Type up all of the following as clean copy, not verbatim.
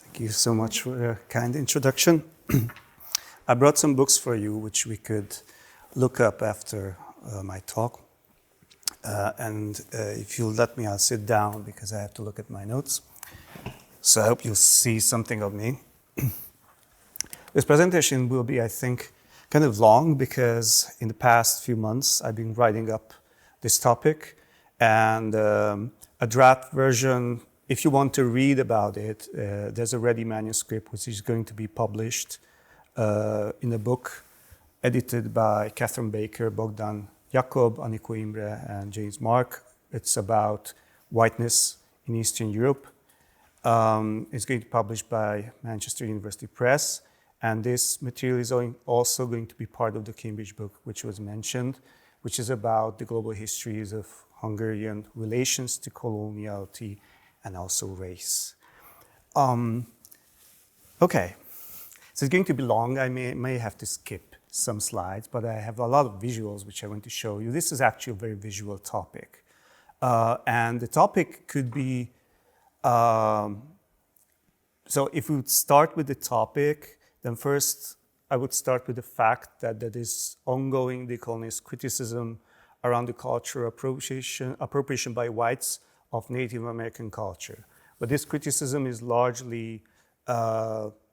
Thank you so much for a kind introduction. I brought some books for you which we could look up after my talk. If you'll let me, I'll sit down because I have to look at my notes. So I hope you'll see something of me. This presentation will be, I think, kind of long because in the past few months I've been writing up this topic, and a draft version, if you want to read about it, there's a ready manuscript which is going to be published in a book edited by Catherine Baker, Bogdan Jakob, Anikó Imre, and James Mark. It's about whiteness in Eastern Europe. It's going to be published by Manchester University Press, and this material is also going to be part of the Cambridge book, which was mentioned, which is about the global histories of Hungarian relations to coloniality and also race. Okay, so it's going to be long. I may have to skip some slides, but I have a lot of visuals which I want to show you. This is actually a very visual topic. And the topic could be, so if we would start with the topic, then first I would start with the fact that there is ongoing decolonialist criticism around the cultural appropriation by whites of Native American culture. But this criticism is largely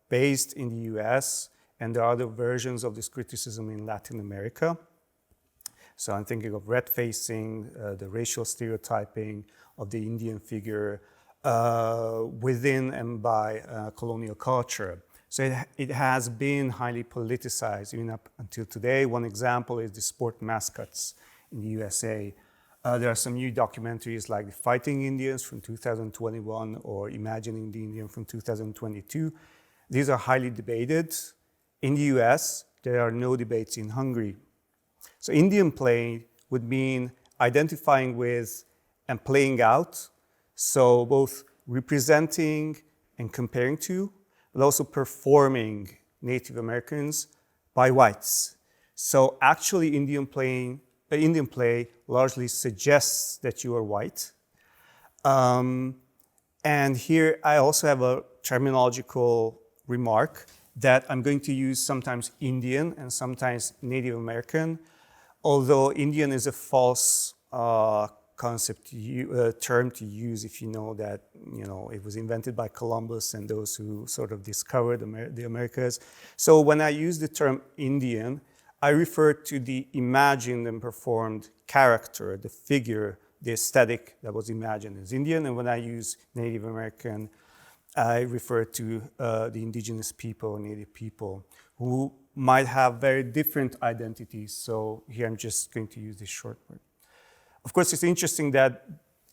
based in the US, and there are other versions of this criticism in Latin America. So I'm thinking of redfacing, the racial stereotyping of the Indian figure within and by colonial culture. So it has been highly politicized even up until today. One example is the sport mascots in the USA. There are some new documentaries like The Fighting Indians from 2021 or Imagining the Indian from 2022. These are highly debated. In the US, there are no debates in Hungary. So Indian play would mean identifying with and playing out, so both representing and comparing to, but also performing Native Americans by whites. So actually Indian play largely suggests that you are white. And here I also have a terminological remark that I'm going to use sometimes Indian and sometimes Native American, although Indian is a false term to use if you know that it was invented by Columbus and those who sort of discovered the Americas. So when I use the term Indian, I refer to the imagined and performed character, the figure, the aesthetic that was imagined as Indian. And when I use Native American, I refer to the indigenous people, Native people, who might have very different identities. So here I'm just going to use this short word. Of course, it's interesting that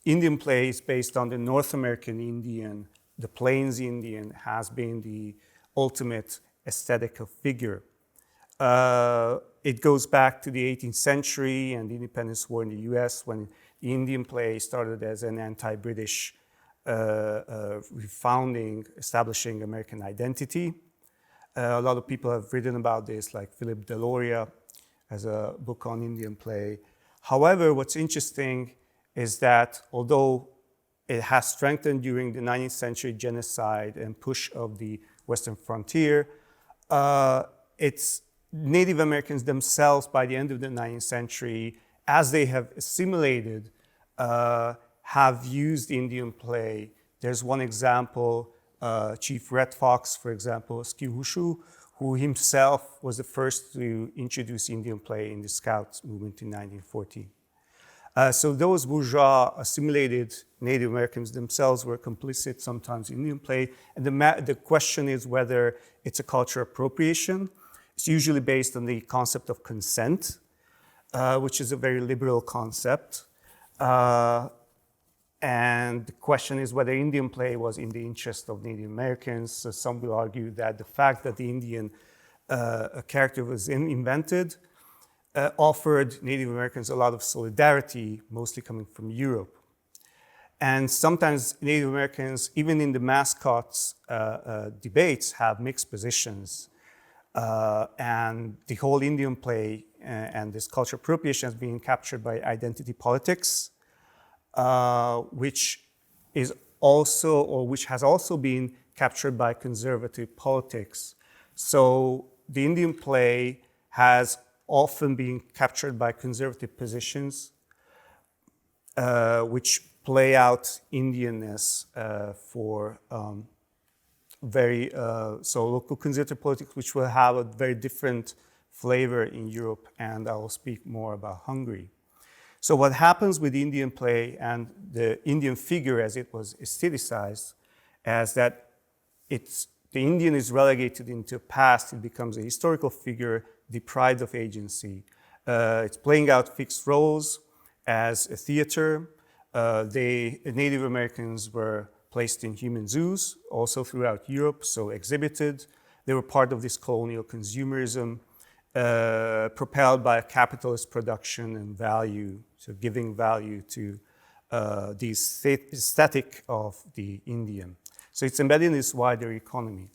Indian play is based on the North American Indian. The Plains Indian has been the ultimate aesthetical figure. It goes back to the 18th century and the independence war in the US when the Indian play started as an anti-British refounding, establishing American identity. A lot of people have written about this, like Philip Deloria has a book on Indian play. However, what's interesting is that although it has strengthened during the 19th century genocide and push of the Western frontier, it's Native Americans themselves by the end of the 19th century, as they have assimilated, have used Indian play. There's one example, Chief Red Fox, for example, Skihushu, who himself was the first to introduce Indian play in the Scouts movement in 1940. So those bourgeois assimilated Native Americans themselves were complicit sometimes in Indian play. And the question is whether it's a cultural appropriation. It's usually based on the concept of consent, which is a very liberal concept. And the question is whether Indian play was in the interest of Native Americans. So some will argue that the fact that the Indian character was invented offered Native Americans a lot of solidarity, mostly coming from Europe. And sometimes Native Americans, even in the mascots debates, have mixed positions. And the whole Indian play and this cultural appropriation has been captured by identity politics, which is also, or which has also been captured by conservative politics. So the Indian play has often been captured by conservative positions, which play out Indianness for so local conservative politics, which will have a very different flavor in Europe, and I will speak more about Hungary. So what happens with Indian play and the Indian figure as it was aestheticized, as that the Indian is relegated into past, it becomes a historical figure deprived of agency. It's playing out fixed roles as a theater. Native Americans were placed in human zoos, also throughout Europe, so exhibited. They were part of this colonial consumerism, propelled by a capitalist production and value, so giving value to the aesthetic of the Indian. So it's embedded in this wider economy.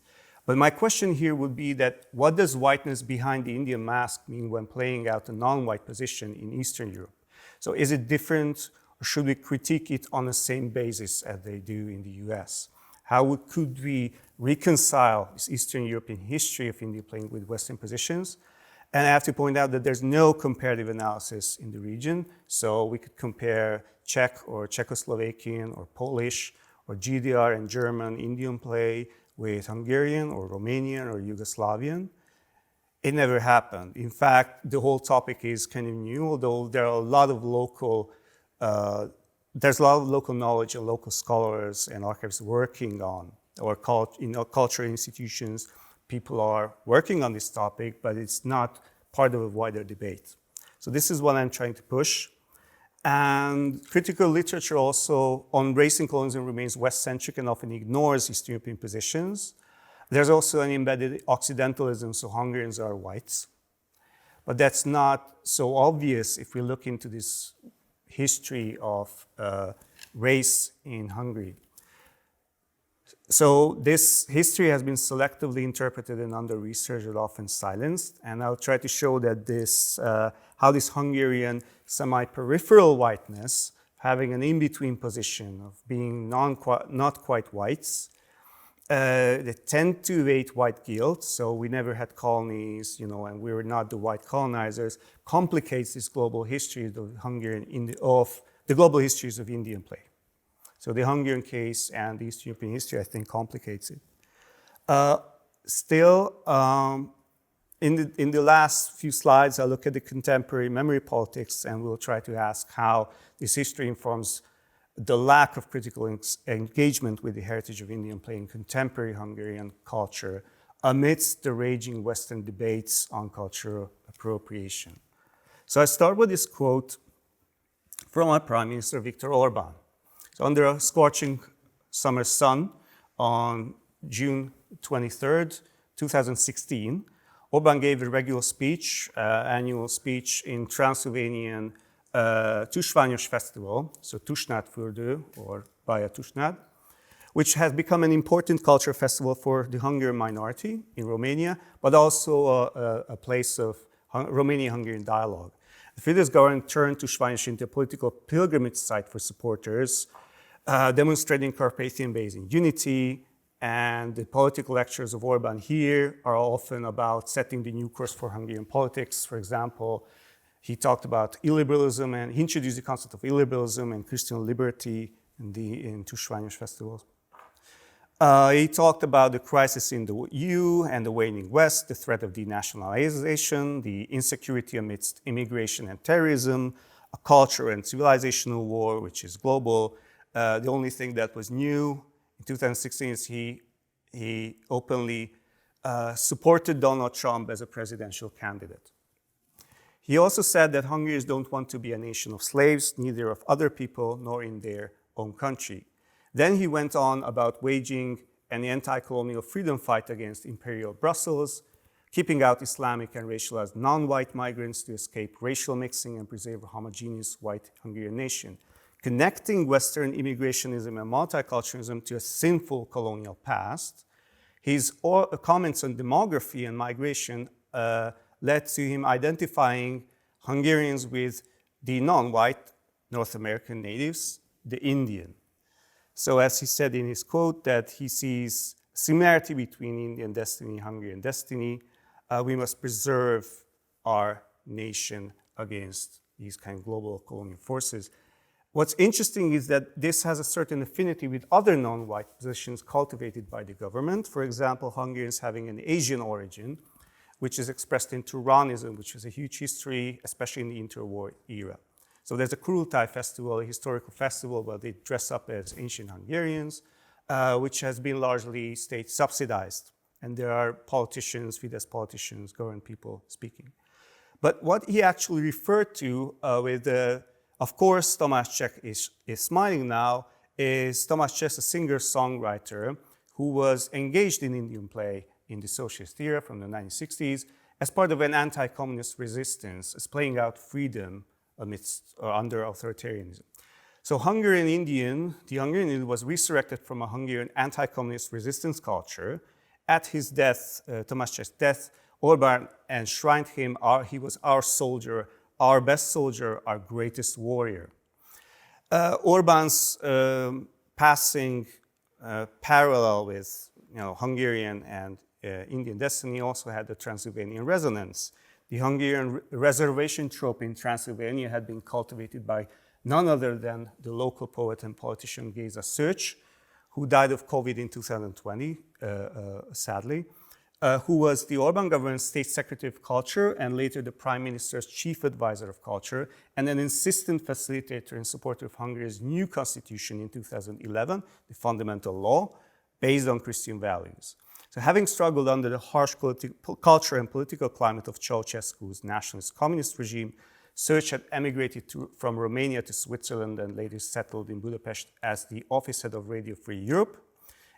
But my question here would be that what does whiteness behind the Indian mask mean when playing out a non-white position in Eastern Europe? So is it different, or should we critique it on the same basis as they do in the US? Could we reconcile this Eastern European history of India playing with Western positions? And I have to point out that there's no comparative analysis in the region. So we could compare Czech or Czechoslovakian or Polish or GDR and German Indian play with Hungarian or Romanian or Yugoslavian. It never happened. In fact, the whole topic is kind of new, although there are a lot of local knowledge and local scholars and archivists working on, or cultural institutions, people are working on this topic, but it's not part of a wider debate. So this is what I'm trying to push. And critical literature also on race and colonialism remains Westcentric and often ignores Eastern European positions. There's also an embedded Occidentalism, so Hungarians are whites. But that's not so obvious if we look into this history of race in Hungary. So this history has been selectively interpreted and under-researched and often silenced. And I'll try to show that how this Hungarian semi-peripheral whiteness, having an in-between position of being not quite whites, they tend to evade white guilt. So we never had colonies, and we were not the white colonizers, complicates this global history of the global histories of Indian play. So the Hungarian case and the Eastern European history, I think, complicates it. Still, in the last few slides, I'll look at the contemporary memory politics, and we'll try to ask how this history informs the lack of critical engagement with the heritage of Indian play in contemporary Hungarian culture amidst the raging Western debates on cultural appropriation. So I start with this quote from our Prime Minister, Viktor Orban. So under a scorching summer sun on June 23rd, 2016, Orban gave a regular speech, annual speech in Transylvanian Tusványos Festival, so Tusnádfürdő, or Baja Tusnád, which has become an important cultural festival for the Hungarian minority in Romania, but also a place of Romanian-Hungarian dialogue. The Fidesz government turned Tusványos into a political pilgrimage site for supporters, demonstrating Carpathian-based unity, and the political lectures of Orban here are often about setting the new course for Hungarian politics. For example, he talked about illiberalism, and he introduced the concept of illiberalism and Christian liberty in Tusványos festivals. He talked about the crisis in the EU and the waning West, the threat of denationalization, the insecurity amidst immigration and terrorism, a cultural and civilizational war, which is global. The only thing that was new in 2016 is he openly supported Donald Trump as a presidential candidate. He also said that Hungarians don't want to be a nation of slaves, neither of other people nor in their own country. Then he went on about waging an anti-colonial freedom fight against imperial Brussels, keeping out Islamic and racialized non-white migrants to escape racial mixing and preserve a homogeneous white Hungarian nation, connecting Western immigrationism and multiculturalism to a sinful colonial past. His comments on demography and migration led to him identifying Hungarians with the non-white North American natives, the Indian. So as he said in his quote, that he sees similarity between Indian destiny and Hungarian destiny. We must preserve our nation against these kind of global colonial forces. What's interesting is that this has a certain affinity with other non-white positions cultivated by the government. For example, Hungarians having an Asian origin, which is expressed in Turanism, which is a huge history, especially in the interwar era. So there's a Kurultai festival, a historical festival where they dress up as ancient Hungarians, which has been largely state subsidized. And there are politicians, Fidesz politicians, government people speaking. But what he actually referred to of course, Tamás Cseh is smiling now, is Tamás Cseh, a singer-songwriter who was engaged in Indian play in the socialist era from the 1960s as part of an anti-communist resistance, as playing out freedom amidst or under authoritarianism. So the Hungarian Indian was resurrected from a Hungarian anti-communist resistance culture. At his death, Tamás Cseh's death, Orbán enshrined him, he was our soldier, our best soldier, our greatest warrior. Orbán's passing parallel with Hungarian and Indian destiny also had the Transylvanian resonance. The Hungarian reservation trope in Transylvania had been cultivated by none other than the local poet and politician Géza Szöcs, who died of COVID in 2020, sadly. Who was the Orbán government's state secretary of culture and later the prime minister's chief advisor of culture and an insistent facilitator and supporter of Hungary's new constitution in 2011, the fundamental law, based on Christian values. So having struggled under the harsh culture and political climate of Ceausescu's nationalist communist regime, Szöcs had emigrated from Romania to Switzerland and later settled in Budapest as the office head of Radio Free Europe.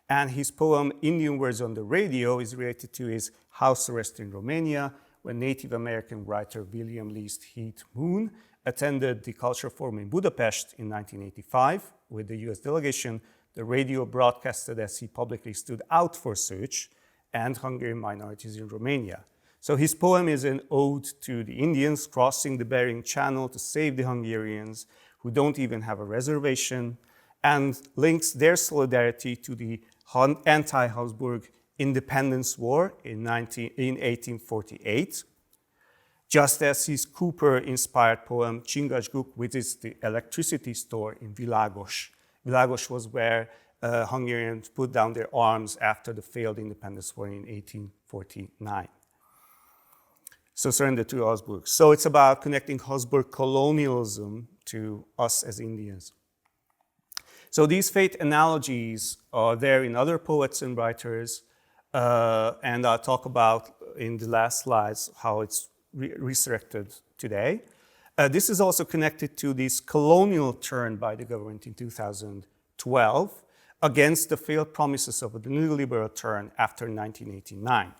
And his poem, Indian Words on the Radio, is related to his house arrest in Romania, when Native American writer William Least Heath Moon attended the Culture Forum in Budapest in 1985 with the US delegation. The radio broadcasted as he publicly stood out for Szöcs and Hungarian minorities in Romania. So his poem is an ode to the Indians crossing the Bering Channel to save the Hungarians who don't even have a reservation, and links their solidarity to the anti-Habsburg independence war in 1848, just as his Cooper-inspired poem Csingasguk visits the electricity store in Világos. Világos was where Hungarians put down their arms after the failed independence war in 1849. So surrender to Habsburg. So it's about connecting Habsburg colonialism to us as Indians. So these fate analogies are there in other poets and writers, and I'll talk about in the last slides how it's resurrected today. This is also connected to this colonial turn by the government in 2012 against the failed promises of the neoliberal turn after 1989.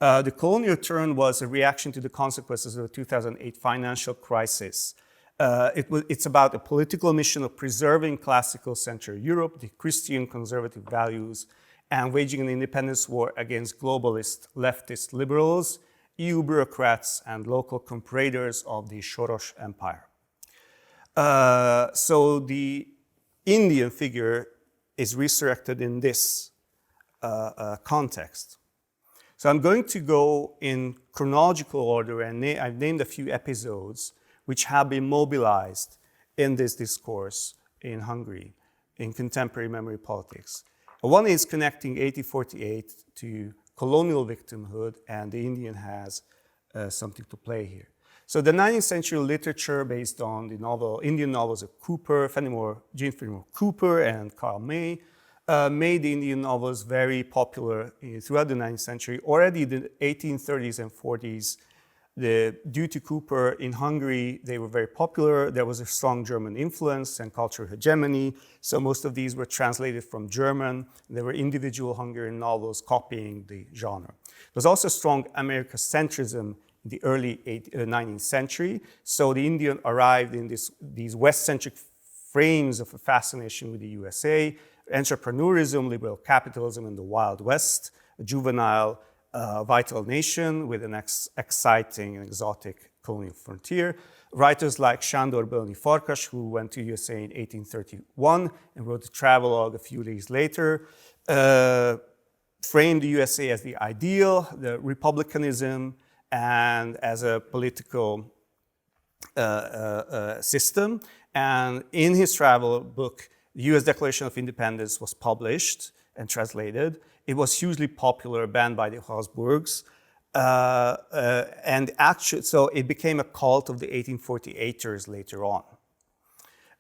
The colonial turn was a reaction to the consequences of the 2008 financial crisis. It's about a political mission of preserving classical Central Europe, the Christian conservative values, and waging an independence war against globalist leftist liberals, EU bureaucrats, and local comparators of the Soros Empire. So the Indian figure is resurrected in this context. So I'm going to go in chronological order, and I've named a few episodes which have been mobilized in this discourse in Hungary, in contemporary memory politics. One is connecting 1848 to colonial victimhood, and the Indian has something to play here. So the 19th century literature based on the Indian novels of Cooper, Jean Fenimore Cooper and Karl May, made the Indian novels very popular throughout the 19th century. Already in the 1830s and 40s, due to Cooper in Hungary, they were very popular. There was a strong German influence and cultural hegemony. So most of these were translated from German. There were individual Hungarian novels copying the genre. There was also strong Americocentrism in the early 19th century. So the Indian arrived in these Westcentric frames of a fascination with the USA, entrepreneurism, liberal capitalism, and the Wild West, a juvenile, vital nation with an exciting and exotic colonial frontier. Writers like Sándor Bölnyi Farkas, who went to USA in 1831 and wrote a travelogue a few days later, framed the USA as the ideal, the republicanism, and as a political system. And in his travel book, the US Declaration of Independence was published and translated. It was hugely popular, banned by the Habsburgs. And actually, so it became a cult of the 1848ers later on.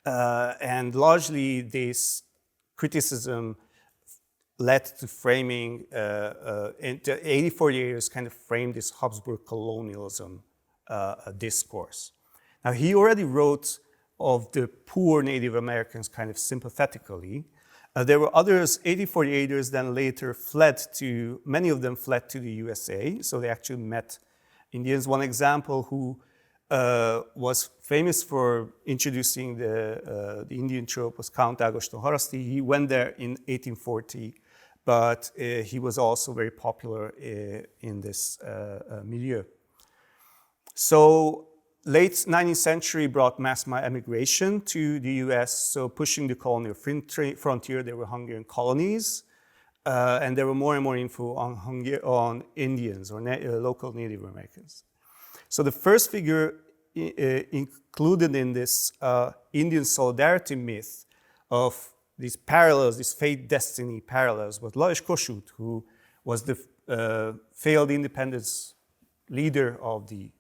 And largely this criticism led to framing, in the 1848ers kind of framed this Habsburg colonialism discourse. Now, he already wrote of the poor Native Americans kind of sympathetically. There were others, 1848ers, then later fled to, many of them fled to the USA, so they actually met Indians. One example who was famous for introducing the Indian trope was Count Ágoston Haraszti. He went there in 1840, but he was also very popular in this milieu. So late 19th century brought mass emigration to the US, so pushing the colonial frontier. There were Hungarian colonies, and there were more and more info on Indians or local Native Americans. So the first figure included in this Indian solidarity myth of these parallels, these fate destiny parallels, was Lajos Kossuth, who was the failed independence leader of the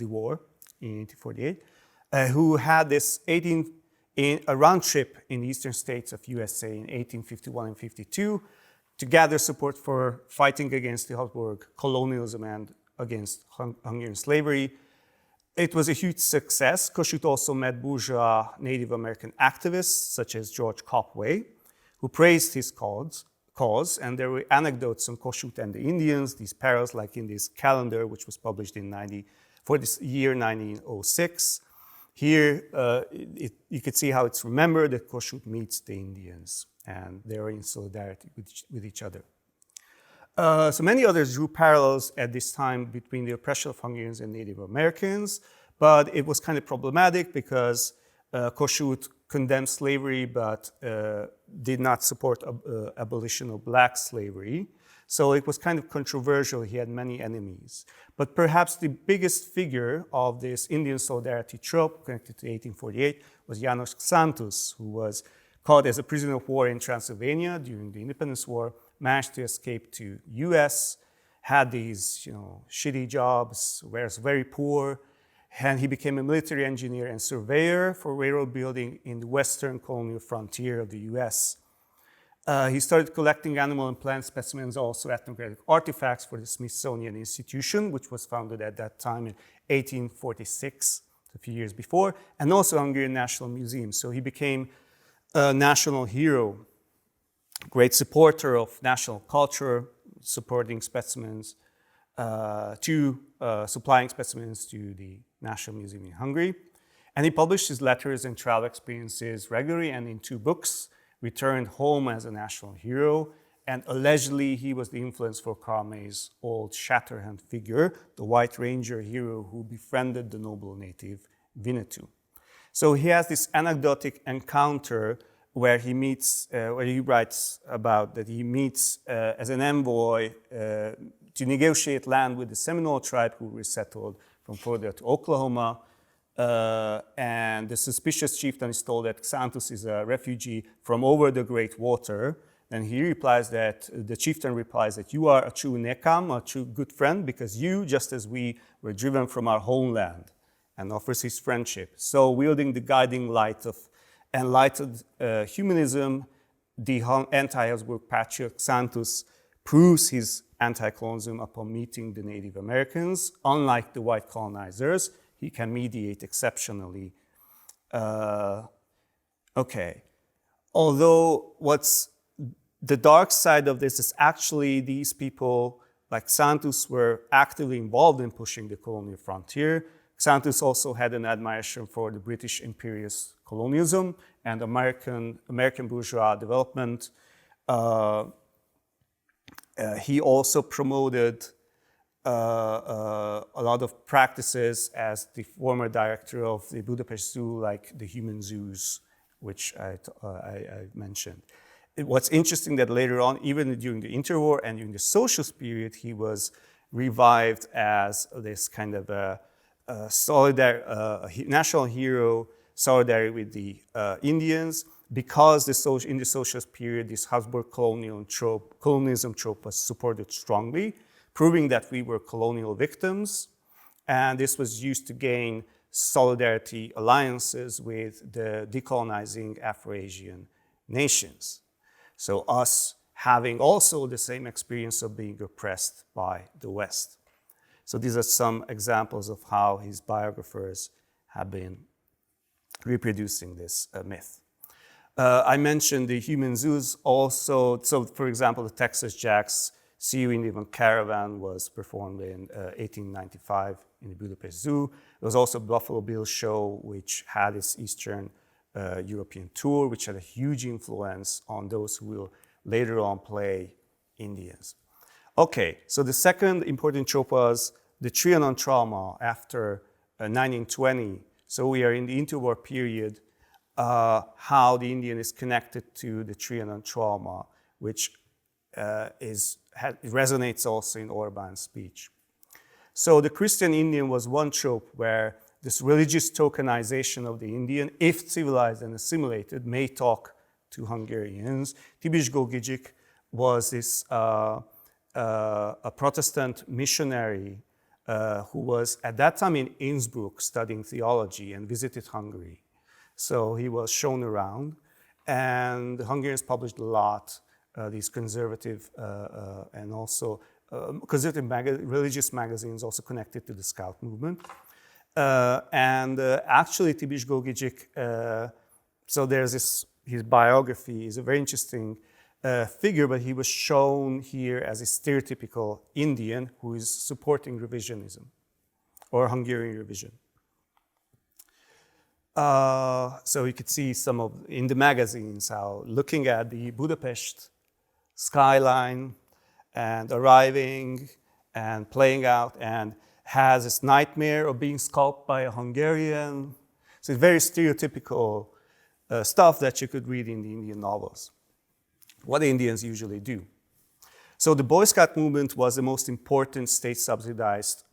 war in 1848, who had this a round trip in the eastern states of USA in 1851 and 52 to gather support for fighting against the Habsburg colonialism and against Hungarian slavery. It was a huge success. Kossuth also met bourgeois Native American activists such as George Copway, who praised his cause, and there were anecdotes on Kossuth and the Indians, these parallels, like in this calendar, which was published for this year 1906. Here, you could see how it's remembered that Kossuth meets the Indians, and they are in solidarity with each other. So many others drew parallels at this time between the oppression of Hungarians and Native Americans, but it was kind of problematic because Kossuth condemned slavery but did not support abolition of black slavery. So it was kind of controversial. He had many enemies. But perhaps the biggest figure of this Indian solidarity trope connected to 1848 was János Xántus, who was caught as a prisoner of war in Transylvania during the Independence War, managed to escape to US, had these shitty jobs, was very poor, and he became a military engineer and surveyor for railroad building in the western colonial frontier of the US. He started collecting animal and plant specimens, also ethnographic artifacts for the Smithsonian Institution, which was founded at that time in 1846, a few years before, and also Hungarian National Museum. So he became a national hero, great supporter of national culture, supporting specimens, supplying specimens to the National Museum in Hungary. And he published his letters and travel experiences regularly and in 2 books, returned home as a national hero, and allegedly he was the influence for Karl May's old Shatterhand figure, the White Ranger hero who befriended the noble native Winnetou. So he has this anecdotic encounter where he meets, where he writes about that he meets as an envoy to negotiate land with the Seminole tribe who resettled from Florida to Oklahoma. And the suspicious chieftain is told that Xántus is a refugee from over the great water. And he replies that, the chieftain replies that you are a true nekam, a true good friend, because you, just as we, were driven from our homeland, and offers his friendship. So wielding the guiding light of enlightened humanism, the anti-Habsburg patriot Xántus proves his anti-colonialism upon meeting the Native Americans. Unlike the white colonizers, he can mediate exceptionally. Okay. Although what's the dark side of this is actually these people like Xántus were actively involved in pushing the colonial frontier. Xántus also had an admiration for the British imperialist colonialism and American bourgeois development. He also promoted a lot of practices as the former director of the Budapest Zoo, like the human zoos, which I mentioned. What's interesting that later on, even during the interwar and during the socialist period, he was revived as this kind of a national hero, solidarity with the Indians, because in the socialist period, this Habsburg colonialism trope was supported strongly, proving that we were colonial victims. And this was used to gain solidarity alliances with the decolonizing Afro-Asian nations. So us having also the same experience of being oppressed by the West. So these are some examples of how his biographers have been reproducing this myth. I mentioned the human zoos also. So for example, the Texas Jacks See You Indian Caravan was performed in 1895 in the Budapest Zoo. There was also Buffalo Bill Show, which had its Eastern European tour, which had a huge influence on those who will later on play Indians. Okay, so the second important trope was the Trianon trauma after 1920. So we are in the interwar period, how the Indian is connected to the Trianon trauma, which resonates also in Orban's speech. So the Christian Indian was one trope where this religious tokenization of the Indian, if civilized and assimilated, may talk to Hungarians. Tibis Gogijic was this a Protestant missionary who was at that time in Innsbruck studying theology and visited Hungary. So he was shown around, and the Hungarians published a lot, these conservative and also conservative religious magazines also connected to the Scout movement. Actually, Tibis Gogijic, so there's his biography is a very interesting figure, but he was shown here as a stereotypical Indian who is supporting revisionism or Hungarian revision. So you could see some of, in the magazines, how looking at the Budapest skyline and arriving and playing out and has this nightmare of being scalped by a Hungarian. So it's very stereotypical stuff that you could read in the Indian novels, what the Indians usually do. So the Boy Scout movement was the most important state-subsidized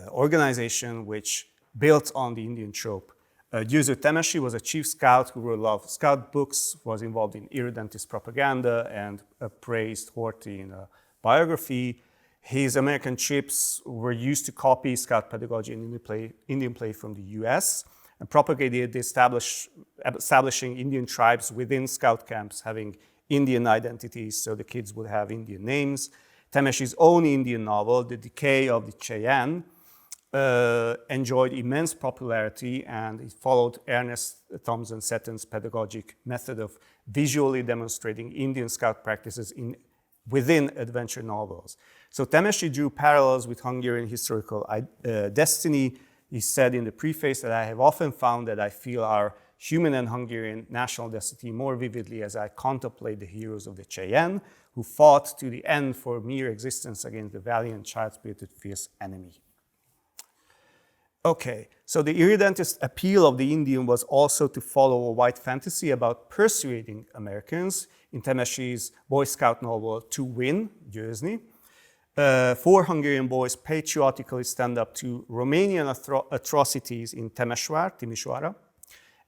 organization which built on the Indian trope. Győző Temesi was a chief scout who wrote a lot of scout books, was involved in irredentist propaganda, and praised Horthy in a biography. His American trips were used to copy scout pedagogy and Indian play from the US and propagated establishing Indian tribes within scout camps, having Indian identities, so the kids would have Indian names. Temesi's own Indian novel, The Decay of the Cheyenne, enjoyed immense popularity, and it followed Ernest Thompson Seton's pedagogic method of visually demonstrating Indian scout practices within adventure novels. So Temesi drew parallels with Hungarian historical destiny. He said in the preface that I have often found that I feel our human and Hungarian national destiny more vividly as I contemplate the heroes of the Cheyenne, who fought to the end for mere existence against the valiant, child-spirited, fierce enemy. Okay, so the irredentist appeal of the Indian was also to follow a white fantasy about persuading Americans in Temesi's Boy Scout novel To Win, Győzni. 4 Hungarian boys patriotically stand up to Romanian atrocities in Timișoara,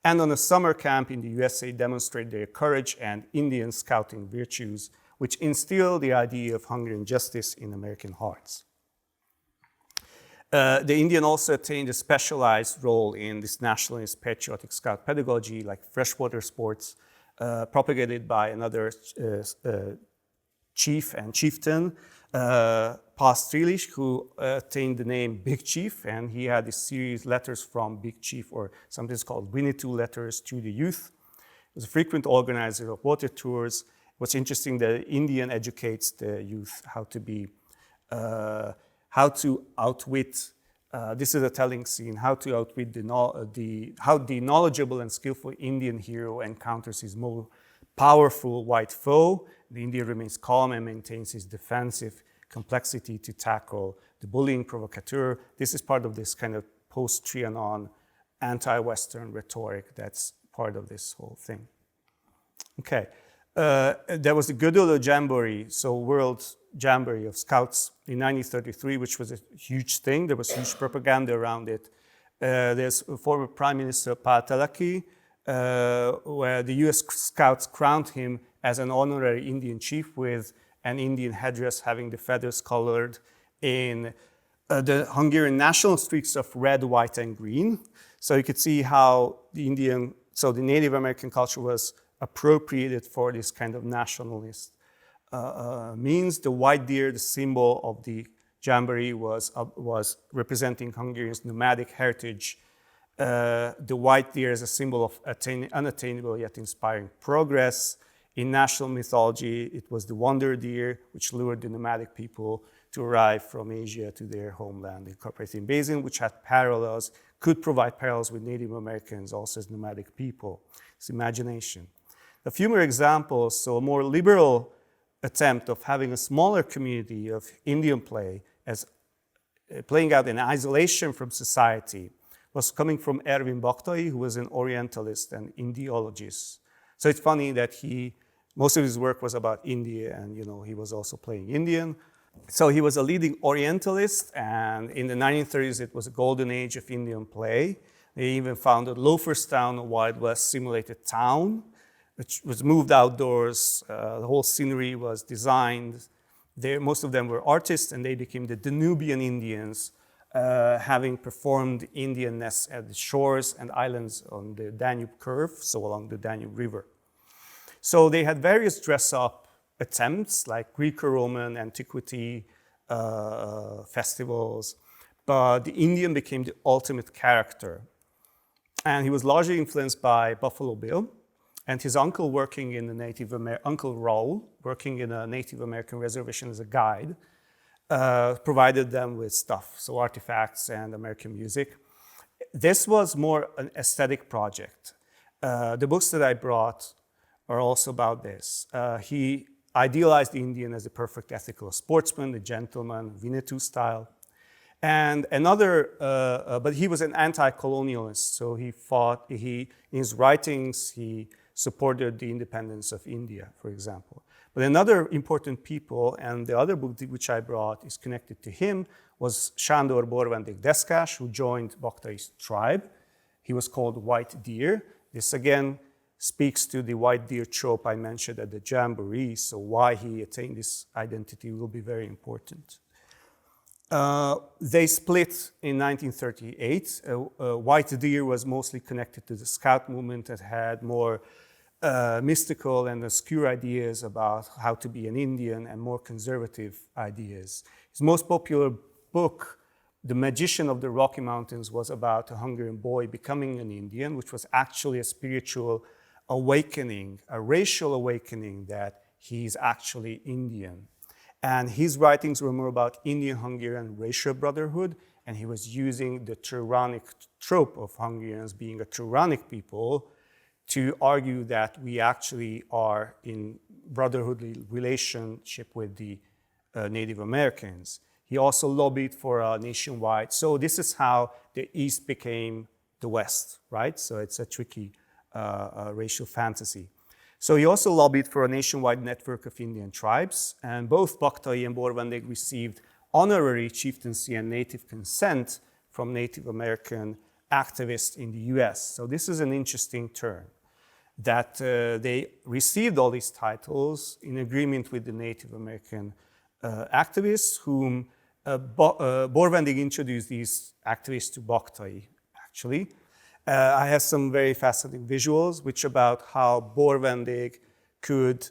and on a summer camp in the USA demonstrate their courage and Indian scouting virtues, which instill the idea of Hungarian justice in American hearts. The Indian also attained a specialized role in this nationalist patriotic scout pedagogy, like freshwater sports, propagated by another chief and chieftain, Pastrilish, who attained the name Big Chief, and he had this series letters from Big Chief, or sometimes called Winnetou letters, to the youth. He was a frequent organizer of water tours. What's interesting, the Indian educates the youth how to be, how to outwit. This is a telling scene, how to outwit how the knowledgeable and skillful Indian hero encounters his more powerful white foe. The Indian remains calm and maintains his defensive complexity to tackle the bullying provocateur. This is part of this kind of post-Trianon anti-Western rhetoric that's part of this whole thing. Okay. There was the Gödöllő Jamboree, so World Jamboree of Scouts in 1933, which was a huge thing. There was huge propaganda around it. There's former Prime Minister Páltalaki, where the US Scouts crowned him as an honorary Indian chief with an Indian headdress having the feathers colored in the Hungarian national streaks of red, white, and green. So you could see how the Native American culture was appropriated for this kind of nationalist means. The white deer, the symbol of the jamboree, was representing Hungarian's nomadic heritage. The white deer is a symbol of unattainable yet inspiring progress. In national mythology, it was the wonder deer, which lured the nomadic people to arrive from Asia to their homeland, the Carpathian Basin, which had could provide parallels with Native Americans also as nomadic people. It's imagination. A few more examples. So a more liberal attempt of having a smaller community of Indian play as playing out in isolation from society was coming from Ervin Baktai, who was an Orientalist and Indiologist. So it's funny that most of his work was about India, and he was also playing Indian. So he was a leading Orientalist, and in the 1930s it was a golden age of Indian play. They even founded Loaferstown, a Wild West simulated town, which was moved outdoors. The whole scenery was designed. Most of them were artists, and they became the Danubian Indians, having performed Indianness at the shores and islands on the Danube curve, so along the Danube River. So they had various dress-up attempts, like Greco-Roman antiquity festivals, but the Indian became the ultimate character. And he was largely influenced by Buffalo Bill, and his uncle Uncle Raoul, working in a Native American reservation as a guide, provided them with stuff, so artifacts and American music. This was more an aesthetic project. The books that I brought are also about this. He idealized the Indian as a perfect ethical sportsman, a gentleman, Winnetou style. And but he was an anti-colonialist, so in his writings, he supported the independence of India, for example. But another important people, and the other book which I brought is connected to him, was Sándor Borvendég Deszkás, who joined Baktai's tribe. He was called White Deer. This again speaks to the white deer trope I mentioned at the Jamboree, so why he attained this identity will be very important. They split in 1938. White Deer was mostly connected to the Scout movement that had more mystical and obscure ideas about how to be an Indian and more conservative ideas. His most popular book, The Magician of the Rocky Mountains, was about a Hungarian boy becoming an Indian, which was actually a spiritual awakening, a racial awakening that he's actually Indian. And his writings were more about Indian-Hungarian racial brotherhood, and he was using the Turanic trope of Hungarians being a Turanic people to argue that we actually are in brotherhoodly relationship with the Native Americans. He also lobbied for a nationwide, so this is how the East became the West, right? So it's a tricky racial fantasy. So he also lobbied for a nationwide network of Indian tribes, and both Baktai and Borvendég received honorary chieftaincy and native consent from Native American activists in the US. So this is an interesting turn, that they received all these titles in agreement with the Native American activists, whom Borvendég introduced these activists to Baktai, actually. I have some very fascinating visuals, which about how Borvendég could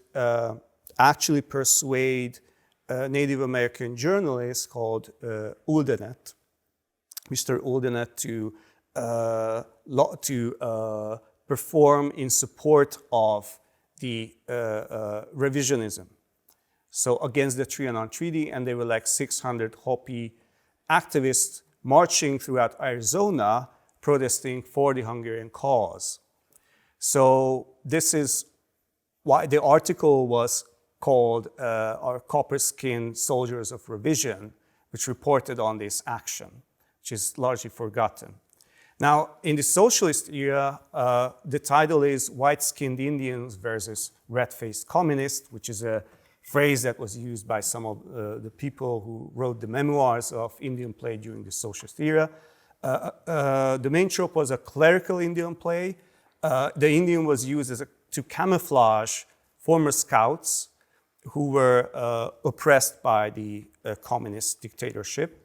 actually persuade a Native American journalist called Uldenet, Mr. Uldenet, to perform in support of the revisionism. So against the Trianon Treaty, and there were like 600 Hopi activists marching throughout Arizona, protesting for the Hungarian cause. So this is why the article was called Our Copper-Skinned Soldiers of Revision, which reported on this action, which is largely forgotten. Now, in the socialist era, the title is White-Skinned Indians versus Red-Faced Communists, which is a phrase that was used by some of the people who wrote the memoirs of Indian play during the socialist era. The main trope was a clerical Indian play. The Indian was used to camouflage former scouts who were oppressed by the communist dictatorship.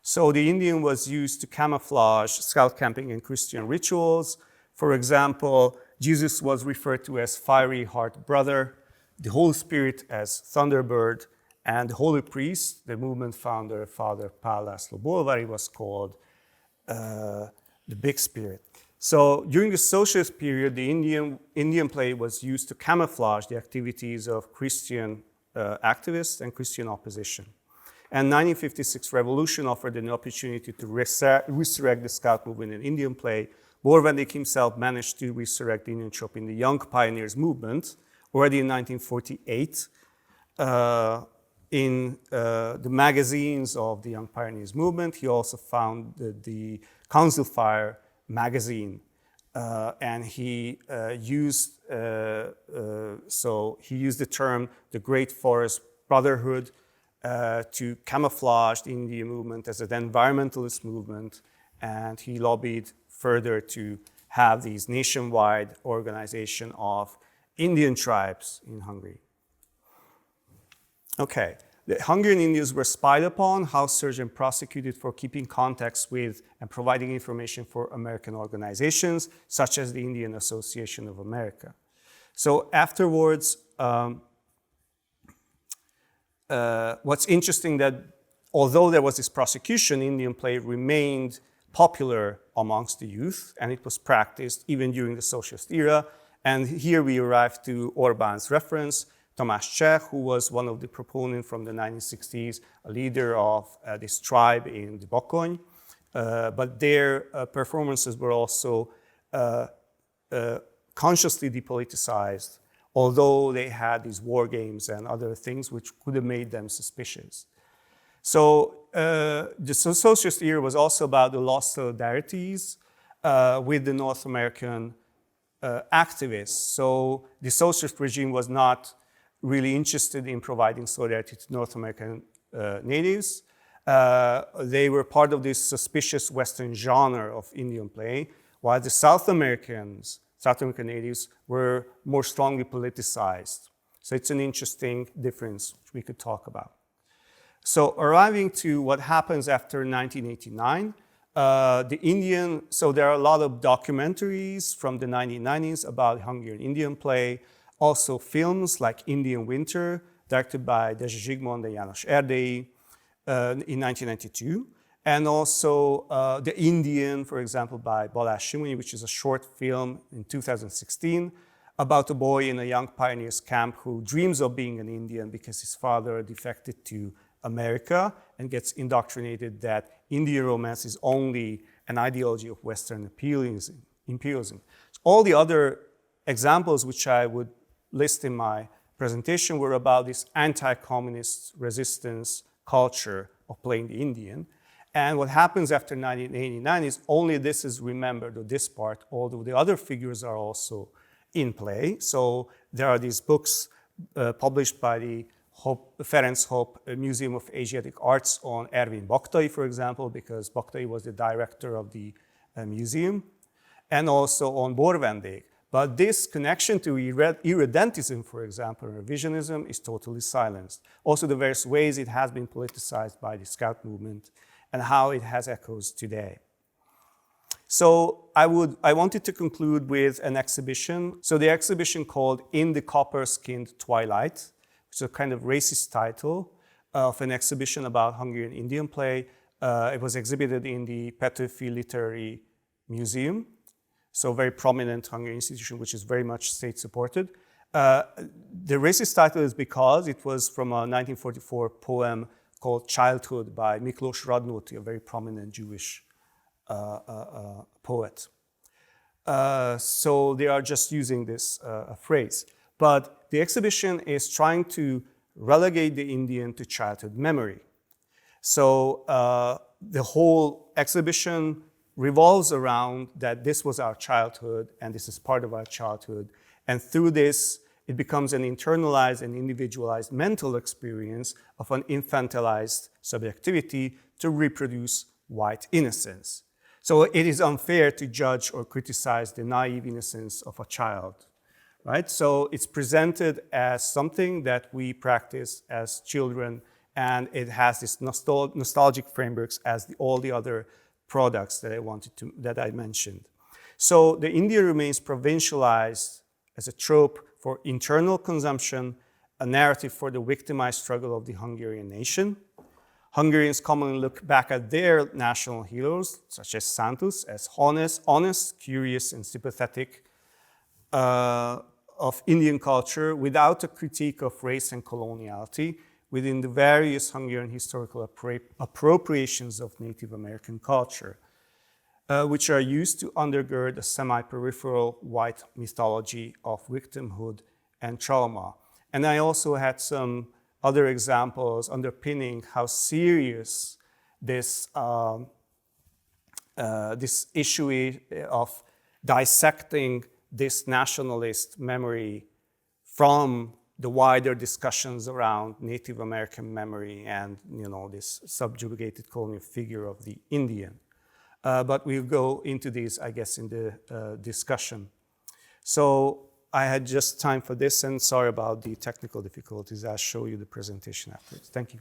So the Indian was used to camouflage scout camping and Christian rituals. For example, Jesus was referred to as fiery heart brother, the Holy Spirit as thunderbird, and the Holy Priest, the movement founder, Father Pál László Bolvári, was called the Big Spirit. So during the socialist period, the Indian play was used to camouflage the activities of Christian activists and Christian opposition. And 1956 revolution offered an opportunity to resurrect the scout movement in Indian play. Borvendig himself managed to resurrect the Indian trope in the Young Pioneers movement already in 1948 in the magazines of the Young Pioneers movement. He also founded the Council Fire magazine, and he used the term the Great Forest Brotherhood to camouflage the Indian movement as an environmentalist movement, and he lobbied further to have these nationwide organization of Indian tribes in Hungary. Okay, the Hungarian Indians were spied upon, house searched and prosecuted for keeping contacts with and providing information for American organizations, such as the Indian Association of America. So afterwards, what's interesting that although there was this prosecution, Indian play remained popular amongst the youth, and it was practiced even during the socialist era. And here we arrive to Orbán's reference, Tamás Cseh, who was one of the proponents from the 1960s, a leader of this tribe in the Bakony. But their performances were also consciously depoliticized, although they had these war games and other things which could have made them suspicious. So the socialist era was also about the lost solidarities with the North American activists. So the socialist regime was not really interested in providing solidarity to North American natives. They were part of this suspicious Western genre of Indian play, while the South American natives were more strongly politicized. So it's an interesting difference which we could talk about. So arriving to what happens after 1989, so there are a lot of documentaries from the 1990s about Hungarian Indian play, also films like Indian Winter, directed by Dezső Zsigmond and János Erdélyi in 1992. And also The Indian, for example, by Balázs Simonyi, which is a short film in 2016 about a boy in a young pioneers camp who dreams of being an Indian because his father defected to America and gets indoctrinated that Indian romance is only an ideology of Western imperialism. All the other examples which I would list in my presentation were about this anti-communist resistance culture of playing the Indian. And what happens after 1989 is only this is remembered, or this part, although the other figures are also in play. So there are these books published by the Ferenc Hope Museum of Asiatic Arts on Ervin Baktai, for example, because Baktai was the director of the museum, and also on Borvendig. But this connection to irredentism, for example, or revisionism, is totally silenced. Also the various ways it has been politicized by the Scout movement and how it has echoes today. So I wanted to conclude with an exhibition. So the exhibition called In the Copper-Skinned Twilight, which is a kind of racist title of an exhibition about Hungarian Indian play. It was exhibited in the Petőfi Literary Museum, so a very prominent Hungarian institution, which is very much state-supported. The racist title is because it was from a 1944 poem called Childhood by Miklós Radnóti, a very prominent Jewish poet. So they are just using this phrase. But the exhibition is trying to relegate the Indian to childhood memory. So the whole exhibition revolves around that this was our childhood and this is part of our childhood. And through this, it becomes an internalized and individualized mental experience of an infantilized subjectivity to reproduce white innocence. So it is unfair to judge or criticize the naive innocence of a child, right? So it's presented as something that we practice as children, and it has this nostalgic frameworks as all the other products that I mentioned. So the India remains provincialized as a trope for internal consumption, a narrative for the victimized struggle of the Hungarian nation. Hungarians commonly look back at their national heroes, such as Santos, as honest, curious, and sympathetic of Indian culture without a critique of race and coloniality within the various Hungarian historical appropriations of Native American culture, which are used to undergird a semi-peripheral white mythology of victimhood and trauma. And I also had some other examples underpinning how serious this issue of dissecting this nationalist memory from the wider discussions around Native American memory and, you know, this subjugated colonial figure of the Indian. But we'll go into these, I guess, in the discussion. So I had just time for this, and sorry about the technical difficulties. I'll show you the presentation afterwards. Thank you.